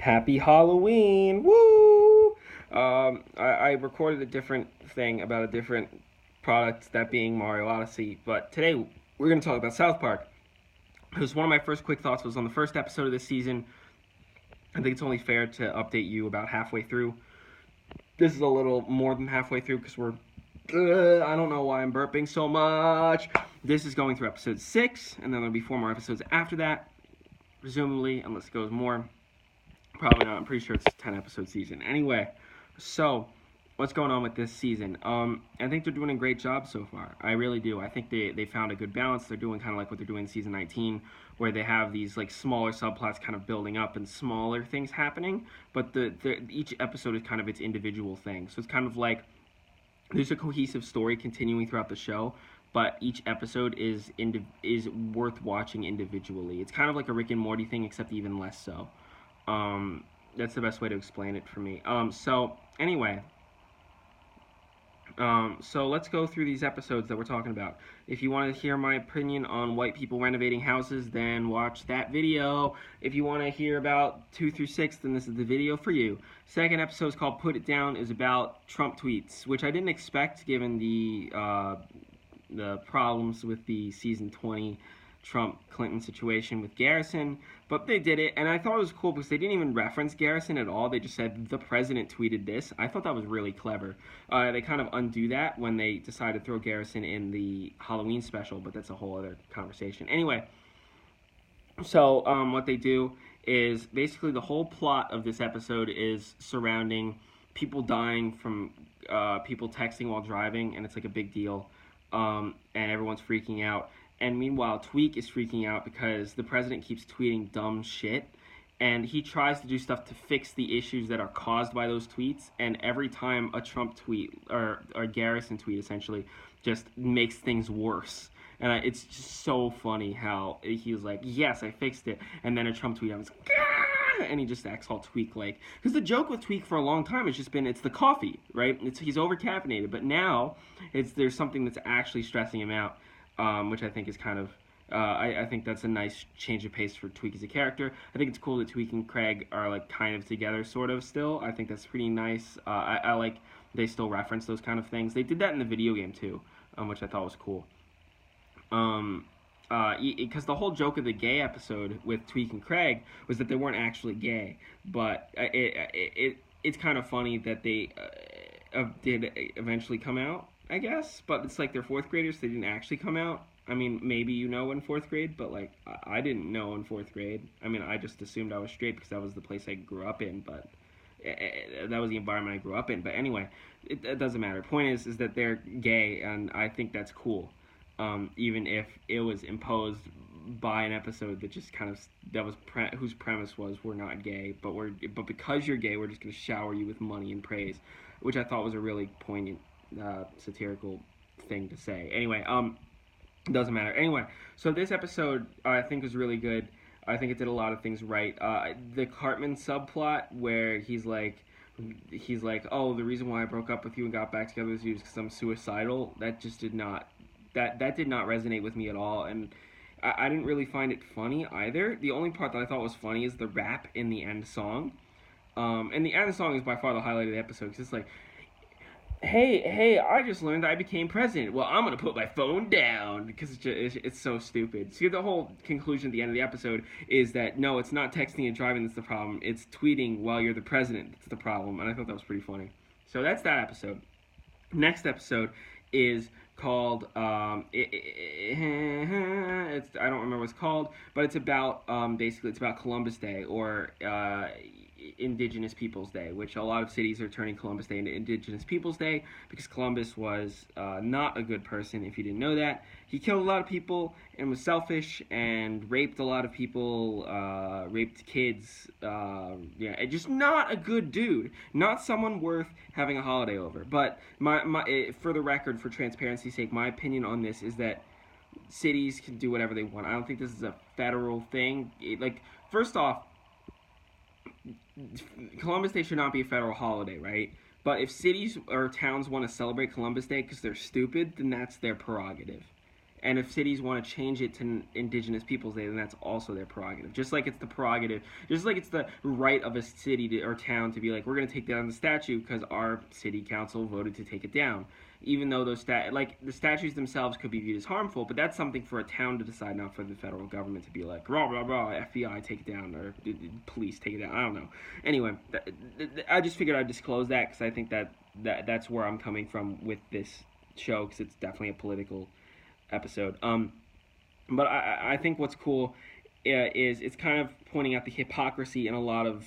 Happy Halloween! Woo! I recorded a different thing about a different product, that being Mario Odyssey. But today we're going to talk about South Park. Because one of my first quick thoughts was on the first episode of this season. I think it's only fair to update you about halfway through. This is a little more than halfway through because we're. I don't know why I'm burping so much. This is going through episode 6, and then there'll be 4 more episodes after that, presumably, unless it goes more. Probably not. I'm pretty sure it's a 10 episode season. Anyway, so what's going on with this season? I think they're doing a great job so far. I really do. I think they found a good balance. They're doing kind of like what they're doing in season 19, where they have these like smaller subplots kind of building up and smaller things happening, but each episode is kind of its individual thing. So it's kind of like there's a cohesive story continuing throughout the show, but each episode is worth watching individually. It's kind of like a Rick and Morty thing, except even less so. That's the best way to explain it for me. So anyway, so let's go through these episodes that we're talking about. If you want to hear my opinion on white people renovating houses, then watch that video. If you want to hear about 2 through 6, then this is the video for you. Second episode is called Put It Down, is about Trump tweets, which I didn't expect given the problems with the season 20 Trump-Clinton situation with Garrison, but they did it, and I thought it was cool because they didn't even reference Garrison at all. They just said, the president tweeted this. I thought that was really clever. They kind of undo that when they decided to throw Garrison in the Halloween special, but that's a whole other conversation. Anyway, so what they do is basically the whole plot of this episode is surrounding people dying from people texting while driving, and it's like a big deal, and everyone's freaking out. And meanwhile, Tweek is freaking out because the president keeps tweeting dumb shit. And he tries to do stuff to fix the issues that are caused by those tweets. And every time a Trump tweet, or a Garrison tweet essentially, just makes things worse. And it's just so funny how he was like, yes, I fixed it. And then a Trump tweet, I was like, ah! And he just acts all Tweek-like. Because the joke with Tweek for a long time has just been, it's the coffee, right? He's over-caffeinated. But now, there's something that's actually stressing him out. Which I think is kind of, I think that's a nice change of pace for Tweek as a character. I think it's cool that Tweek and Craig are like kind of together, sort of still. I think that's pretty nice. I like they still reference those kind of things. They did that in the video game too, which I thought was cool. Because the whole joke of the gay episode with Tweek and Craig was that they weren't actually gay, but it's kind of funny that they did eventually come out, I guess, but it's like they're 4th graders, so they didn't actually come out. I mean, maybe you know in 4th grade, but like I didn't know in 4th grade. I mean, I just assumed I was straight because that was the place I grew up in, but that was the environment I grew up in. But anyway, it doesn't matter. Point is that they're gay, and I think that's cool, even if it was imposed by an episode that just kind of whose premise was we're not gay, but because you're gay, we're just going to shower you with money and praise, which I thought was a really poignant satirical thing to say. Anyway, doesn't matter. Anyway, so this episode I think was really good. I think it did a lot of things right. The Cartman subplot where he's like, oh, the reason why I broke up with you and got back together with you is because I'm suicidal. That just did not resonate with me at all, and I didn't really find it funny either. The only part that I thought was funny is the rap in the end song. And the end song is by far the highlight of the episode because it's like, hey, I just learned that I became president. Well, I'm going to put my phone down because it's so stupid. See, the whole conclusion at the end of the episode is that, no, it's not texting and driving that's the problem. It's tweeting while you're the president that's the problem. And I thought that was pretty funny. So that's that episode. Next episode is called, I don't remember what it's called, but it's about, basically, it's about Columbus Day, or Indigenous Peoples Day, which a lot of cities are turning Columbus Day into Indigenous Peoples Day because Columbus was not a good person, if you didn't know that. He killed a lot of people and was selfish and raped a lot of people, raped kids, just not a good dude. Not someone worth having a holiday over. But for the record, for transparency's sake, my opinion on this is that cities can do whatever they want. I don't think this is a federal thing. First off, Columbus Day should not be a federal holiday, right? But if cities or towns want to celebrate Columbus Day because they're stupid, then that's their prerogative. And if cities want to change it to Indigenous Peoples Day, then that's also their prerogative. Just like it's the prerogative, just like it's the right of a city or town to be like, we're going to take down the statue because our city council voted to take it down. Even though those the statues themselves could be viewed as harmful, but that's something for a town to decide, not for the federal government to be like, rah rah rah, FBI take it down, or police take it down. I don't know. Anyway, I just figured I'd disclose that because I think that's where I'm coming from with this show, because it's definitely a political episode. But I think what's cool is it's kind of pointing out the hypocrisy in a lot of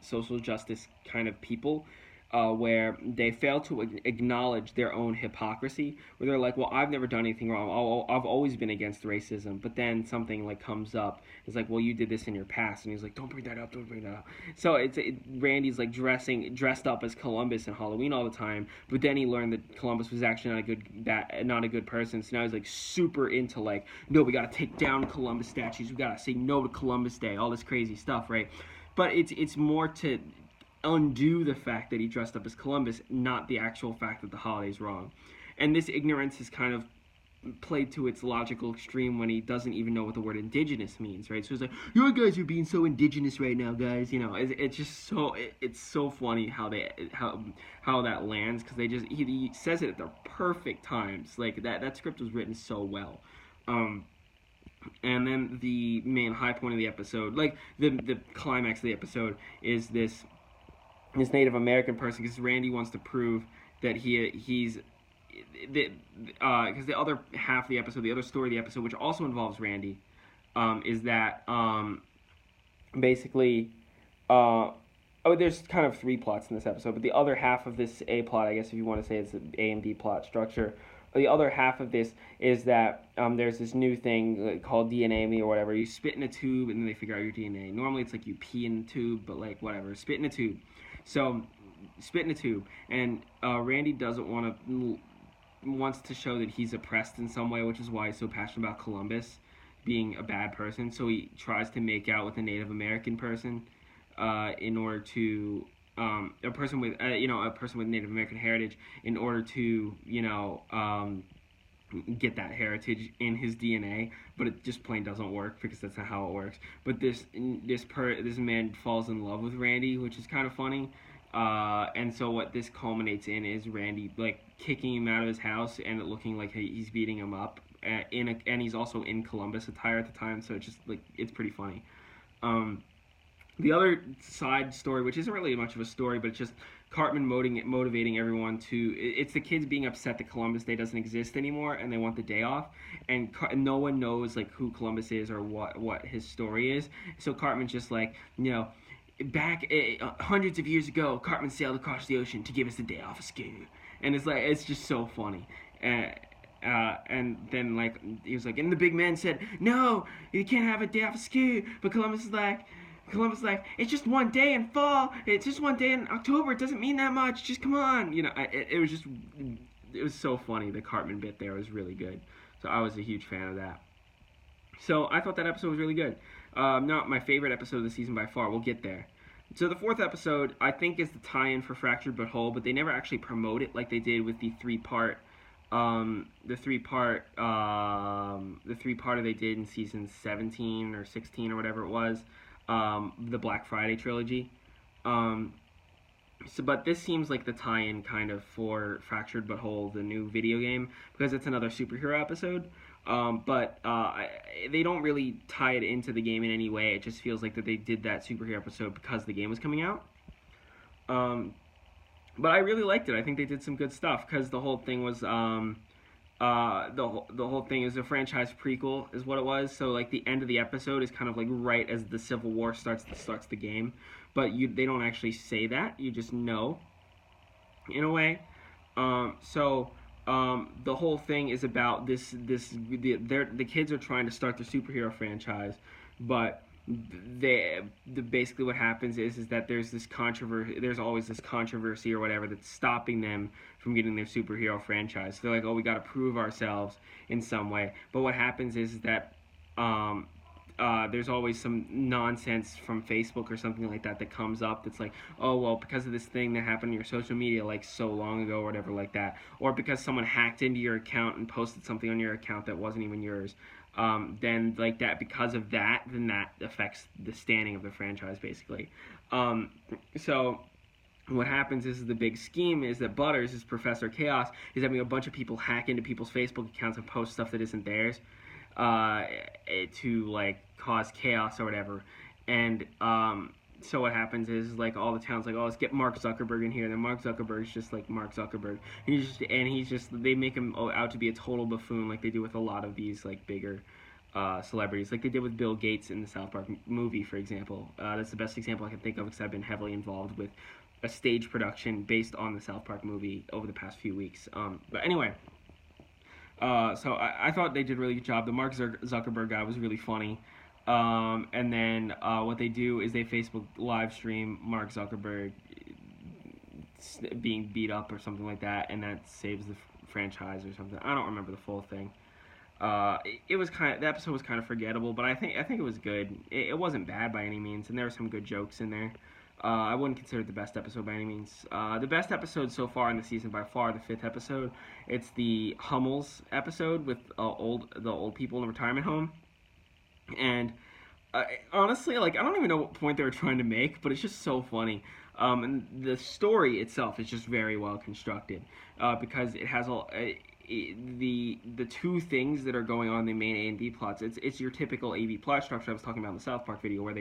social justice kind of people, where they fail to acknowledge their own hypocrisy, where they're like, well, I've never done anything wrong. I've always been against racism. But then something like comes up. It's like, well, you did this in your past. And he's like, don't bring that up. Don't bring that up. So Randy's like dressed up as Columbus in Halloween all the time. But then he learned that Columbus was actually not a good person. So now he's like super into like, no, we got to take down Columbus statues. We got to say no to Columbus Day. All this crazy stuff, right? But it's more to undo the fact that he dressed up as Columbus, not the actual fact that the holiday's wrong. And this ignorance is kind of played to its logical extreme when he doesn't even know what the word indigenous means, right? So he's like, you guys are being so indigenous right now, guys. You know, it's just so it's so funny how that lands, because he says it at the perfect times. Like that script was written so well. And then the main high point of the episode, like the climax of the episode, is this Native American person, because Randy wants to prove that he's because the other half of the episode, the other story of the episode, which also involves Randy, is that basically there's kind of three plots in this episode, but the other half of this A plot, I guess if you want to say it's an A and B plot structure, the other half of this is that there's this new thing called DNA or whatever. You spit in a tube and then they figure out your DNA. Normally it's like you pee in a tube, but like whatever, spit in a tube. So, spit in a tube, and Randy wants to show that he's oppressed in some way, which is why he's so passionate about Columbus being a bad person. So he tries to make out with a Native American person, in order to a person with Native American heritage, in order to get that heritage in his DNA, but it just plain doesn't work because that's not how it works. But this man falls in love with Randy, which is kind of funny. And so what this culminates in is Randy like kicking him out of his house and it looking like he's beating him up. And he's also in Columbus attire at the time, so it's just like it's pretty funny. The other side story, which isn't really much of a story, but it's just Cartman motivating everyone to... It's the kids being upset that Columbus Day doesn't exist anymore, and they want the day off. And no one knows like who Columbus is or what his story is. So Cartman's just like, back hundreds of years ago, Cartman sailed across the ocean to give us the day off of school. And it's just so funny. And then like he was like, and the big man said, no, you can't have a day off of school. But Columbus is like, it's just one day in fall. It's just one day in October. It doesn't mean that much. Just come on. It was so funny. The Cartman bit there was really good. So I was a huge fan of that. So I thought that episode was really good. Not my favorite episode of the season by far. We'll get there. So the fourth episode, I think, is the tie-in for Fractured But Whole, but they never actually promote it like they did with the three-parter they did in season 17 or 16 or whatever it was. The Black Friday trilogy. But this seems like the tie-in kind of for Fractured But Whole, the new video game, because it's another superhero episode. But they don't really tie it into the game in any way. It just feels like that they did that superhero episode because the game was coming out. But I really liked it. I think they did some good stuff because the whole thing was the whole thing is a franchise prequel is what it was. So like the end of the episode is kind of like right as the Civil War starts the game, but they don't actually say that. You just know in a way. The whole thing is about the kids are trying to start the superhero franchise, but basically what happens is that there's this controversy. There's always this controversy or whatever that's stopping them from getting their superhero franchise. They're like, oh, we got to prove ourselves in some way. But what happens is that there's always some nonsense from Facebook or something like that that comes up that's like, oh, well, because of this thing that happened in your social media like so long ago or whatever like that, or because someone hacked into your account and posted something on your account that wasn't even yours, then like that, because of that, then that affects the standing of the franchise basically. So what happens is the big scheme is that Butters, this Professor Chaos, is having a bunch of people hack into people's Facebook accounts and post stuff that isn't theirs, to like cause chaos or whatever. And so what happens is like all the towns like, oh, let's get Mark Zuckerberg in here. And then Mark Zuckerberg's just like Mark Zuckerberg. He's just they make him out to be a total buffoon, like they do with a lot of these like bigger celebrities, like they did with Bill Gates in the South Park movie, for example. That's the best example I can think of because I've been heavily involved with a stage production based on the South Park movie over the past few weeks. But anyway, so I thought they did a really good job. The Mark Zuckerberg guy was really funny. And then what they do is they Facebook live stream Mark Zuckerberg being beat up or something like that, and that saves the franchise or something. I don't remember the full thing. It was the episode was kind of forgettable, but I think it was good. It wasn't bad by any means, and there were some good jokes in there. I wouldn't consider it the best episode by any means. The best episode so far in the season, by far, the 5th episode. It's the Hummels episode with the old people in the retirement home. And honestly, like, I don't even know what point they were trying to make, but it's just so funny. And the story itself is just very well constructed, because it has all the two things that are going on in the main A&D plots. It's your typical AV plot structure I was talking about in the South Park video, where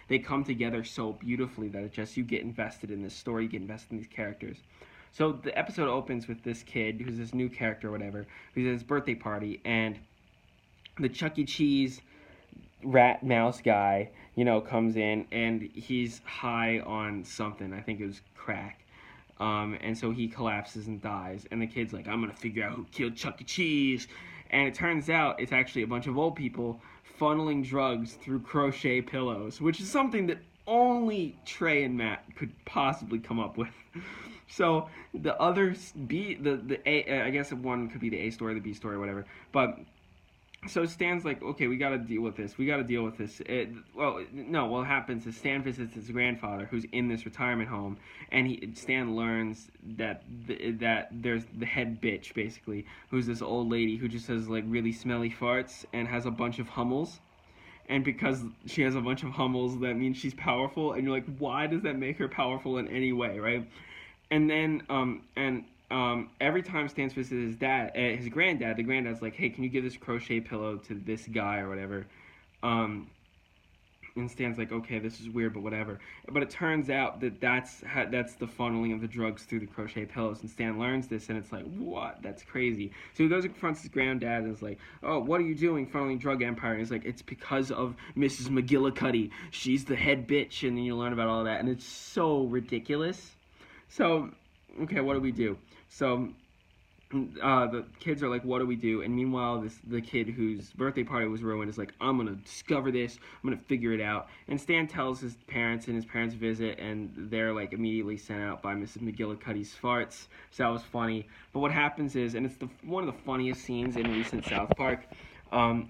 they come together so beautifully that it just, you get invested in this story, you get invested in these characters. So the episode opens with this kid who's this new character or whatever, who's at his birthday party, and the Chuck E. Cheese rat mouse guy, comes in, and he's high on something. I think it was crack. And so he collapses and dies. And the kid's like, I'm going to figure out who killed Chuck E. Cheese. And it turns out it's actually a bunch of old people funneling drugs through crochet pillows, which is something that only Trey and Matt could possibly come up with. So the others, I guess one could be the A story, the B story, whatever. But so Stan's like, okay, we got to deal with this. What happens is Stan visits his grandfather, who's in this retirement home, and Stan learns that there's the head bitch, basically, who's this old lady who just has, like, really smelly farts and has a bunch of Hummels. And because she has a bunch of Hummels, that means she's powerful. And you're like, why does that make her powerful in any way, right? And then, every time Stan visits his granddad, the granddad's like, hey, can you give this crochet pillow to this guy or whatever? And Stan's like, okay, this is weird, but whatever. But it turns out that that's the funneling of the drugs through the crochet pillows. And Stan learns this, and it's like, what? That's crazy. So he goes and confronts his granddad and is like, oh, what are you doing funneling drug empire? And he's like, it's because of Mrs. McGillicuddy. She's the head bitch. And then you learn about all that. And it's so ridiculous. So, okay, what do we do? So the kids are like, what do we do? And meanwhile, the kid whose birthday party was ruined is like, I'm going to discover this. I'm going to figure it out. And Stan tells his parents, and his parents visit, and they're like immediately sent out by Mrs. McGillicuddy's farts. So that was funny. But what happens is, and it's one of the funniest scenes in recent South Park,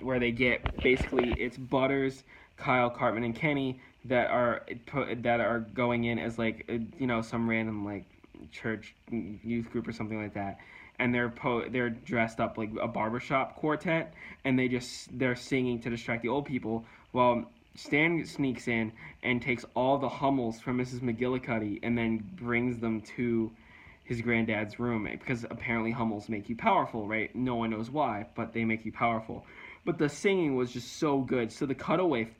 where they get, basically, it's Butters, Kyle, Cartman, and Kenny that are going in as like, some random like church youth group or something like that, and they're dressed up like a barbershop quartet, and they're singing to distract the old people. Well, Stan sneaks in and takes all the Hummels from Mrs. McGillicuddy and then brings them to his granddad's room, because apparently Hummels make you powerful, right? No one knows why, but they make you powerful. But the singing was just so good. So the cutaway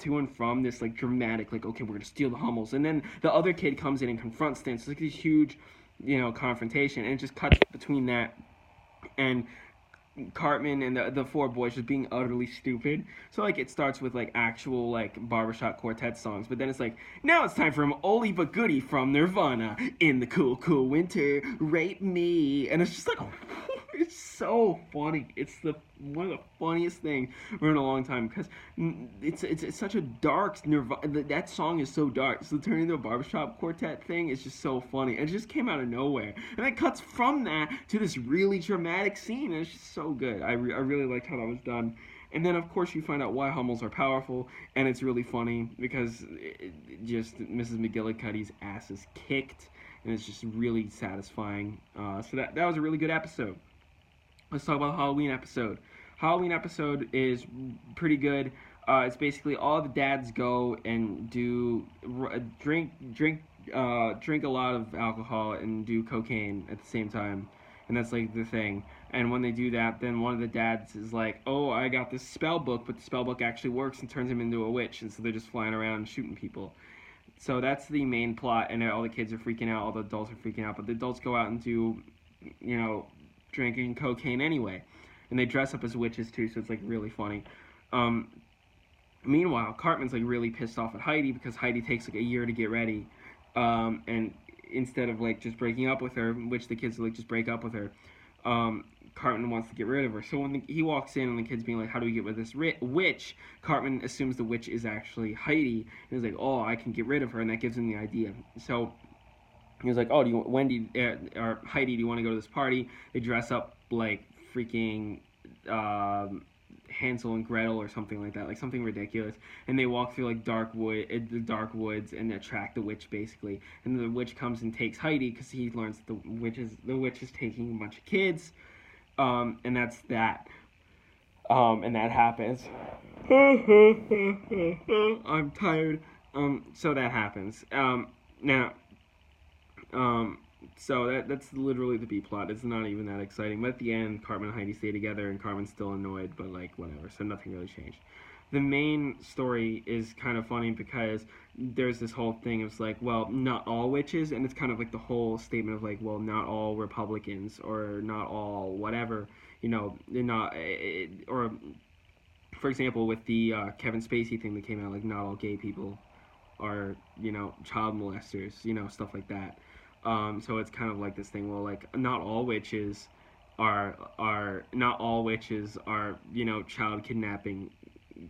to and from this like dramatic, like, okay, we're gonna steal the Hummels, and then the other kid comes in and confronts Stan. So it's like this huge, confrontation, and it just cuts between that and Cartman and the four boys just being utterly stupid. So like it starts with like actual like barbershop quartet songs, but then it's like, now it's time for an oldie but goodie from Nirvana. In the cool, cool winter, rape me. And it's just like, it's so funny. It's one of the funniest things in a long time, because it's such a dark Nirvana. That song is so dark. So turning into a barbershop quartet thing is just so funny. It just came out of nowhere, and it cuts from that to this really dramatic scene, and it's just so good. I really liked how that was done. And then, of course, you find out why Hummels are powerful, and it's really funny because just Mrs. McGillicuddy's ass is kicked, and it's just really satisfying. So that was a really good episode. Let's talk about the Halloween episode. Halloween episode is pretty good. It's basically all the dads go and drink a lot of alcohol and do cocaine at the same time, and that's like the thing. And when they do that, then one of the dads is like, "Oh, I got this spell book, but the spell book actually works and turns him into a witch." And so they're just flying around and shooting people. So that's the main plot, and all the kids are freaking out, all the adults are freaking out, but the adults go out and do, drinking cocaine anyway, and they dress up as witches too, so it's like really funny. Meanwhile, Cartman's like really pissed off at Heidi because Heidi takes like a year to get ready, and instead of like just breaking up with her, which the kids like just break up with her, Cartman wants to get rid of her. So when he walks in and the kid's being like, "How do we get rid of this witch?" Cartman assumes the witch is actually Heidi, and he's like, "Oh, I can get rid of her," and that gives him the idea. So he was like, "Oh, or Heidi, do you want to go to this party?" They dress up like freaking Hansel and Gretel or something like that, like something ridiculous, and they walk through like the dark woods, and attract the witch basically. And the witch comes and takes Heidi because he learns that the witch is taking a bunch of kids, and that's that. And that happens. I'm tired. So that happens. Now. So that's literally the B plot. It's not even that exciting. But at the end, Cartman and Heidi stay together, and Cartman's still annoyed, but like whatever. So nothing really changed. The main story is kind of funny because there's this whole thing of like, well, not all witches, and it's kind of like the whole statement of like, well, not all Republicans or not all whatever, they're not, or for example, with the Kevin Spacey thing that came out, like not all gay people are, child molesters, stuff like that. So it's kind of like this thing. Well, like not all witches are child kidnapping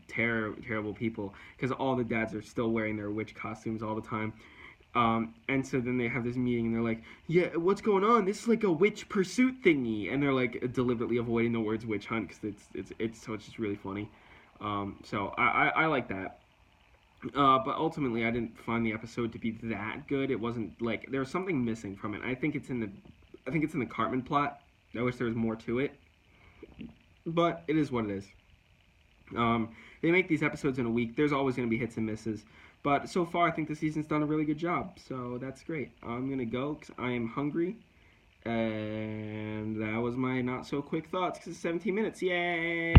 terrible people, because all the dads are still wearing their witch costumes all the time. And so then they have this meeting and they're like, "Yeah, what's going on? This is like a witch pursuit thingy," and they're like deliberately avoiding the words witch hunt because it's just really funny. So I like that. But ultimately, I didn't find the episode to be that good. It wasn't like there was something missing from it. I think it's in the Cartman plot. I wish there was more to it, but it is what it is. They make these episodes in a week. There's always going to be hits and misses, but so far I think the season's done a really good job. So that's great. I'm gonna go because I am hungry, and that was my not so quick thoughts because it's 17 minutes. Yay!